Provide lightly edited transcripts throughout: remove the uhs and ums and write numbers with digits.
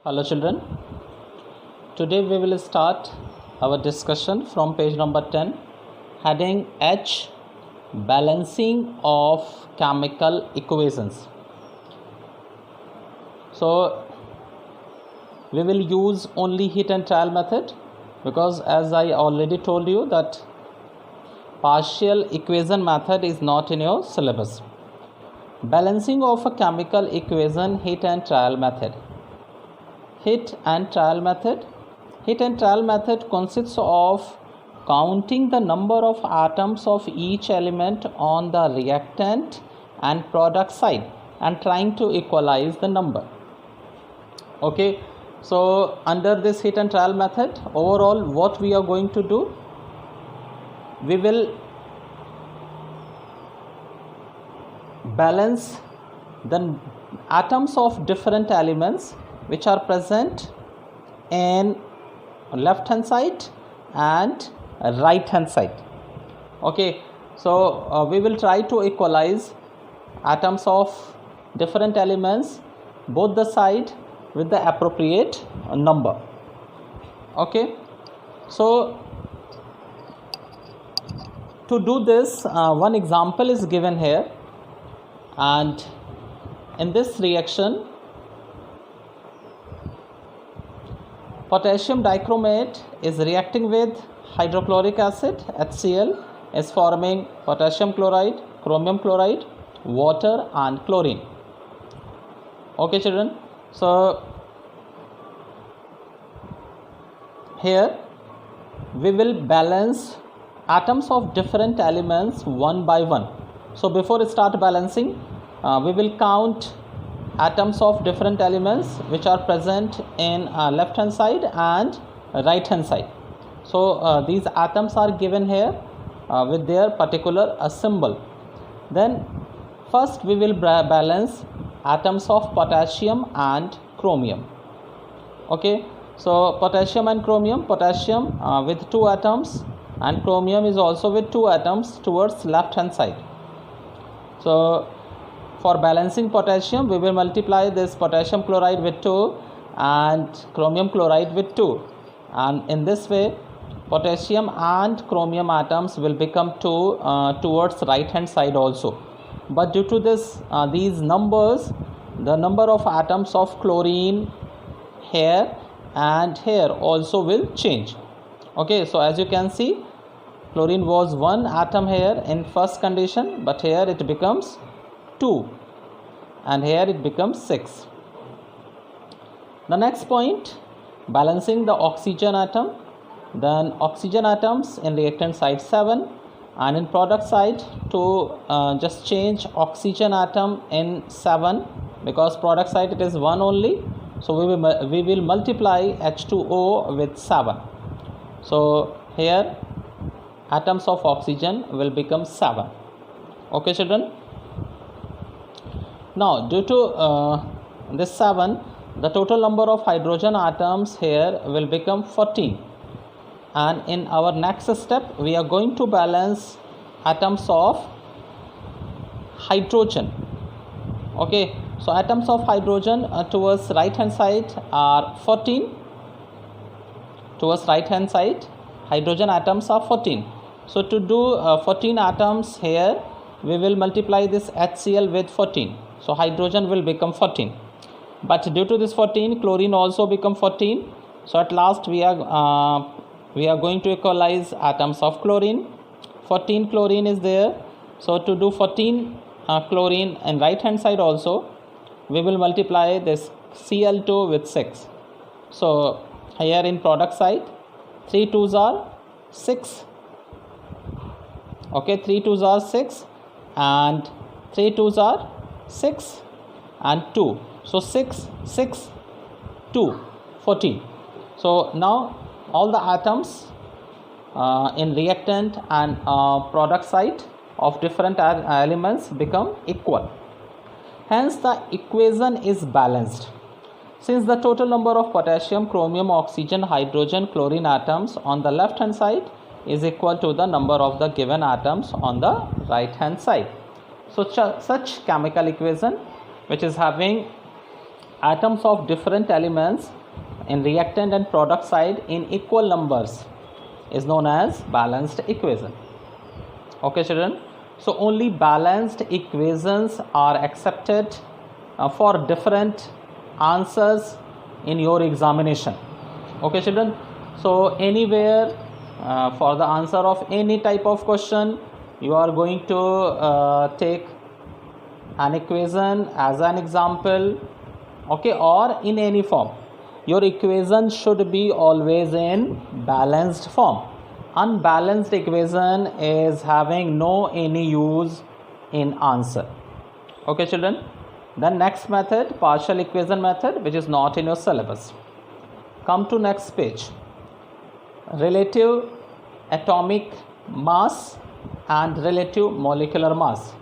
Hello children, today we will start our discussion from page number 10, heading H, balancing of chemical equations. So we will use only heat and trial method because as I already told you that partial equation method is not in your syllabus. Balancing of a chemical equation, heat and trial method. Heat and trial method. Heat and trial method consists of counting the number of atoms of each element on the reactant and product side and trying to equalize the number. Okay, so under this heat and trial method, overall what we are going to do, we will balance the atoms of different elements which are present in left hand side and right hand side. Okay, so we will try to equalize atoms of different elements both the side with the appropriate number. Okay, so to do this, one example is given here, and in this reaction potassium dichromate is reacting with hydrochloric acid HCl, is forming potassium chloride, chromium chloride, water and chlorine. Okay children, so here we will balance atoms of different elements one by one. So before start balancing, we will count atoms of different elements which are present in left hand side and right hand side. So these atoms are given here with their particular symbol. Then first we will balance atoms of potassium and chromium. Okay, so potassium and chromium, potassium with 2 atoms and chromium is also with 2 atoms towards left hand side. So for balancing potassium, we will multiply this potassium chloride with 2 and chromium chloride with 2, and in this way potassium and chromium atoms will become 2 towards right hand side also. But due to this these numbers, the number of atoms of chlorine here and here also will change. Okay, so as you can see, chlorine was 1 atom here in first condition, but here it becomes 2 and here it becomes 6. The next point, balancing the oxygen atom. Then oxygen atoms in reactant side 7 and in product side to just change oxygen atom in 7 because product side it is 1 only, so we will multiply H2O with 7. So here atoms of oxygen will become 7. Okay children, now due to this 7, the total number of hydrogen atoms here will become 14, and in our next step we are going to balance atoms of hydrogen. Okay, so atoms of hydrogen towards right hand side are 14, towards right hand side hydrogen atoms are 14. So to do 14 atoms here, we will multiply this HCl with 14. So hydrogen will become 14. But due to this 14, chlorine also become 14. So at last we are going to equalize atoms of chlorine. 14 chlorine is there. So to do 14 chlorine and right hand side also, we will multiply this Cl2 with 6. So here in product side, 3 2s are 6. Okay, 3 2s are 6 and 3 2s are 6 and 2. So 6 6 2 14. So now all the atoms in reactant and product side of different elements become equal. Hence the equation is balanced. Since the total number of potassium, chromium, oxygen, hydrogen, chlorine atoms on the left hand side is equal to the number of the given atoms on the right hand side. So such chemical equation which is having atoms of different elements in reactant and product side in equal numbers is known as balanced equation. Okay children, so only balanced equations are accepted for different answers in your examination. Okay children, so anywhere for the answer of any type of question you are going to take an equation as an example, okay, or in any form. Your equation should be always in balanced form. Unbalanced equation is having no any use in answer. Okay children, then next method, partial equation method, which is not in your syllabus. Come to next page. Relative atomic mass and relative molecular mass,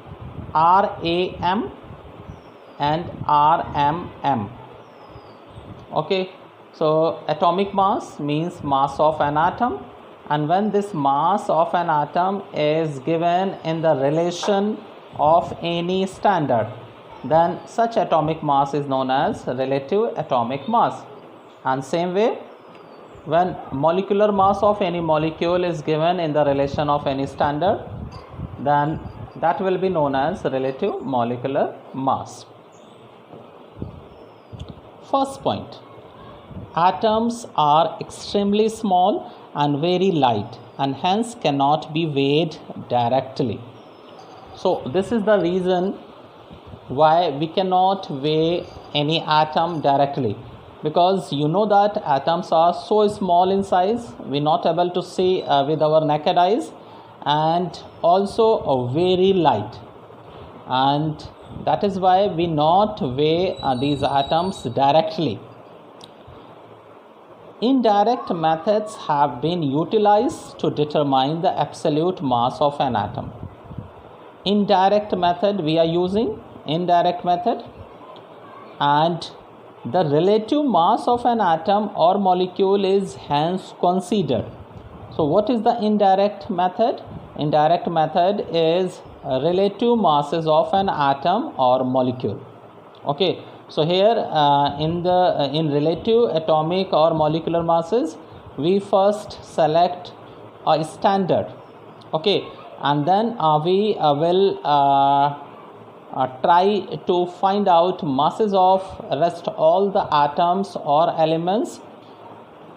RAM and RMM. Okay, so atomic mass means mass of an atom, and when this mass of an atom is given in the relation of any standard, then such atomic mass is known as relative atomic mass. And same way, when molecular mass of any molecule is given in the relation of any standard, then that will be known as relative molecular mass. First point, atoms are extremely small and very light and hence cannot be weighed directly. So this is the reason why we cannot weigh any atom directly, because you know that atoms are so small in size, we are not able to see with our naked eyes, and also very light, and that is why we not weigh these atoms directly. Indirect methods have been utilized to determine the absolute mass of an atom. Indirect method we are using, indirect method, and the relative mass of an atom or molecule is hence considered. So what is the indirect method? Indirect method is relative masses of an atom or molecule. Okay, so here in relative atomic or molecular masses, we first select a standard. Okay, and then we will try to find out masses of rest all the atoms or elements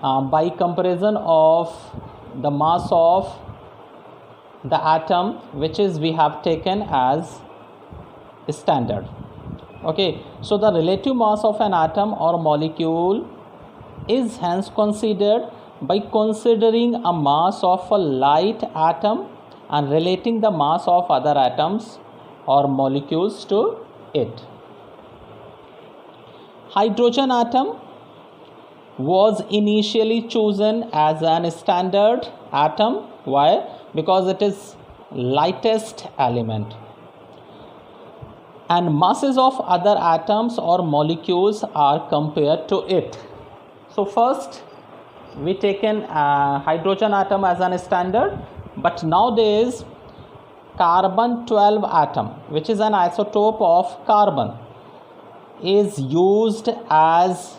by comparison of the mass of the atom which is we have taken as standard. Okay, so the relative mass of an atom or molecule is hence considered by considering a mass of a light atom and relating the mass of other atoms or molecules to it. Hydrogen atom was initially chosen as an standard atom. Why? Because it is lightest element, and masses of other atoms or molecules are compared to it. So first we taken hydrogen atom as an standard, but nowadays carbon 12 atom, which is an isotope of carbon, is used as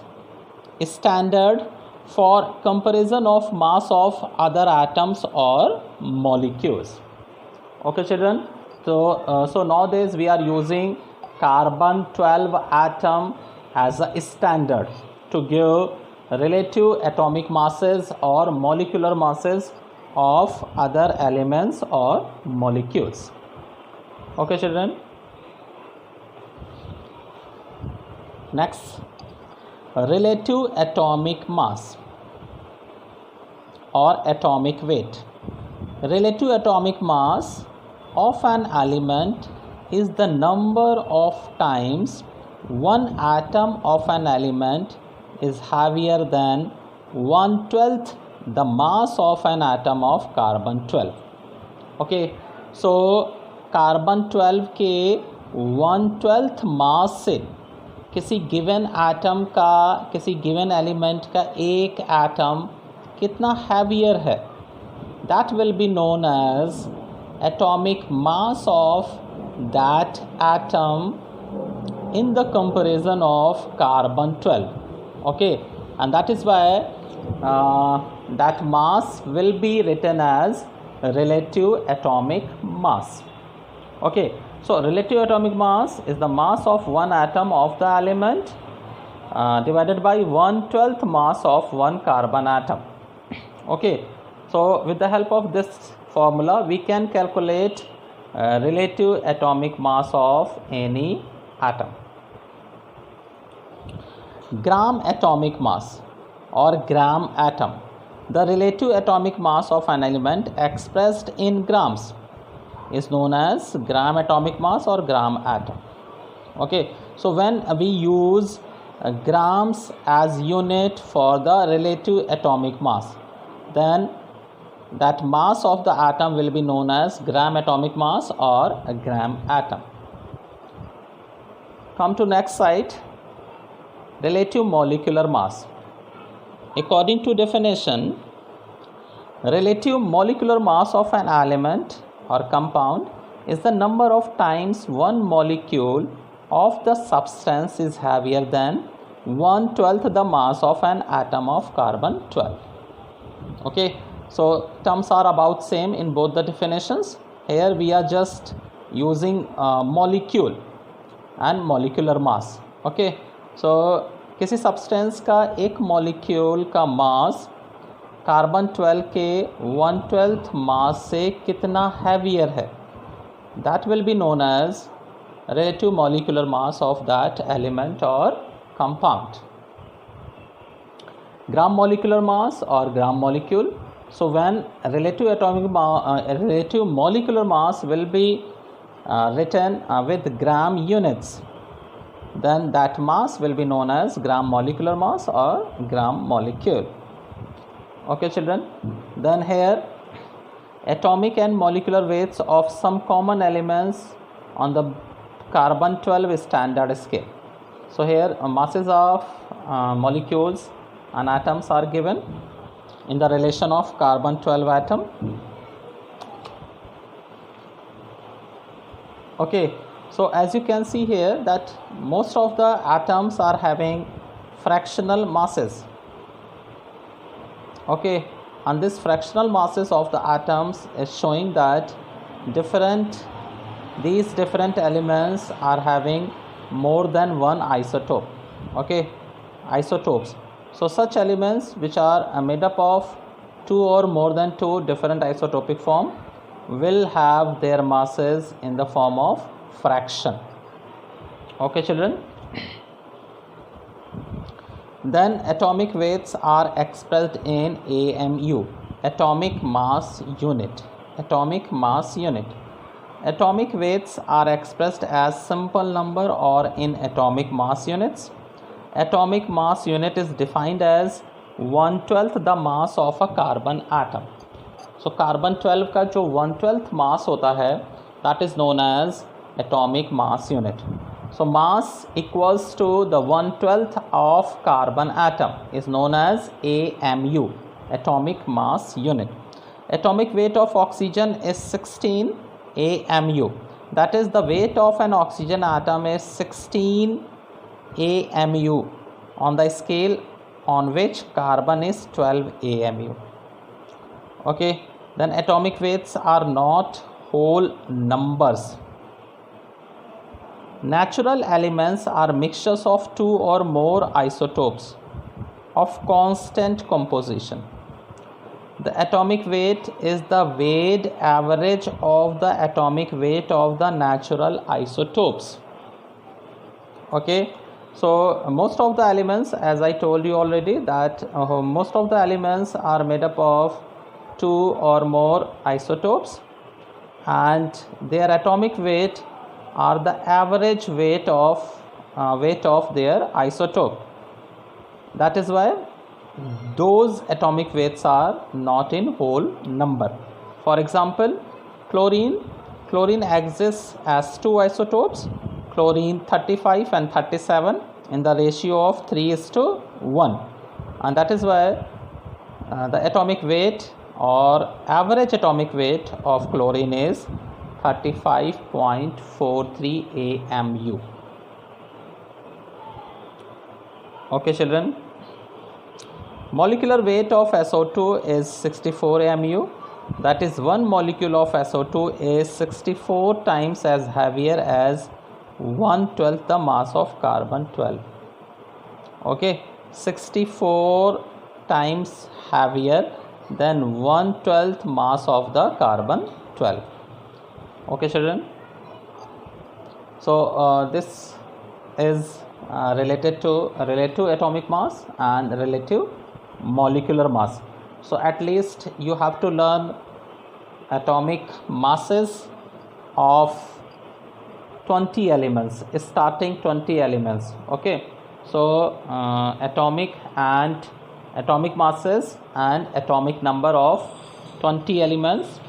standard for comparison of mass of other atoms or molecules. Okay children, so nowadays we are using carbon 12 atom as a standard to give relative atomic masses or molecular masses of other elements or molecules. Okay children, next, relative atomic mass or atomic weight. Relative atomic mass of an element is the number of times one atom of an element is heavier than 1/12 the mass of an atom of carbon 12. Okay, so carbन 12 के 1/12 मास से किसी given atom का, किसी given element का एक atom कितना heavier है, that will be known as atomic mass of that atom in the comparison of carbon 12. Okay, and that is why that mass will be written as relative atomic mass. Okay, so relative atomic mass is the mass of one atom of the element divided by 1/12 mass of one carbon atom. Okay, so with the help of this formula we can calculate relative atomic mass of any atom. Gram atomic mass or gram atom. The relative atomic mass of an element expressed in grams is known as gram atomic mass or gram atom. Okay, so when we use grams as unit for the relative atomic mass, then that mass of the atom will be known as gram atomic mass or a gram atom. Come to next slide. Relative molecular mass. According to definition, relative molecular mass of an element or compound is the number of times one molecule of the substance is heavier than 1/12 the mass of an atom of carbon 12. Okay, so terms are about same in both the definitions. Here we are just using molecule and molecular mass. Okay, so किसी substance का एक molecule का mass carbon 12 के 1/12 मास से कितना heavier है, that will be known as relative molecular mass of that element or compound. Gram molecular mass or gram molecule. So when relative molecular mass will be written with gram units, then that mass will be known as gram molecular mass or gram molecule. Okay children, then here atomic and molecular weights of some common elements on the carbon 12 standard scale. So here masses of molecules and atoms are given in the relation of carbon 12 atom. Okay, so as you can see here that most of the atoms are having fractional masses. Okay, and this fractional masses of the atoms is showing that these different elements are having more than one isotope. Okay, isotopes. So such elements which are made up of two or more than two different isotopic form will have their masses in the form of fraction. Okay children, then atomic weights are expressed in AMU, atomic mass unit. Atomic mass unit. Atomic weights are expressed as simple number or in atomic mass units. Atomic mass unit is defined as 1/12 the mass of a carbon atom. So carbon 12 का जो 1/12 mass होता है, that is known as atomic mass unit. So mass equals to the 1/12 of carbon atom is known as AMU, atomic mass unit. Atomic weight of oxygen is 16 AMU. That is the weight of an oxygen atom is 16 AMU on the scale on which carbon is 12 AMU. Okay, then atomic weights are not whole numbers. Natural elements are mixtures of two or more isotopes of constant composition. The atomic weight is the weighed average of the atomic weight of the natural isotopes. Okay, so most of the elements, as I told you already, that most of the elements are made up of two or more isotopes, and their atomic weight are the average weight of their isotope. That is why those atomic weights are not in whole number. For example, chlorine exists as two isotopes, chlorine 35 and 37 in the ratio of 3:1, and that is why the atomic weight or average atomic weight of chlorine is 35.43 AMU. Okay children, molecular weight of SO2 is 64 mu. That is, one molecule of SO2 is 64 times as heavier as 1/12 the mass of carbon 12. Okay, 64 times heavier than 1/12 mass of the carbon 12. Okay children, so this is related to relative atomic mass and relative molecular mass. So at least you have to learn atomic masses of 20 elements, starting 20 elements. Okay, so atomic masses and atomic number of 20 elements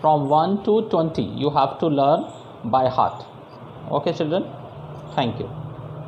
from 1 to 20 you have to learn by heart. Okay children, thank you.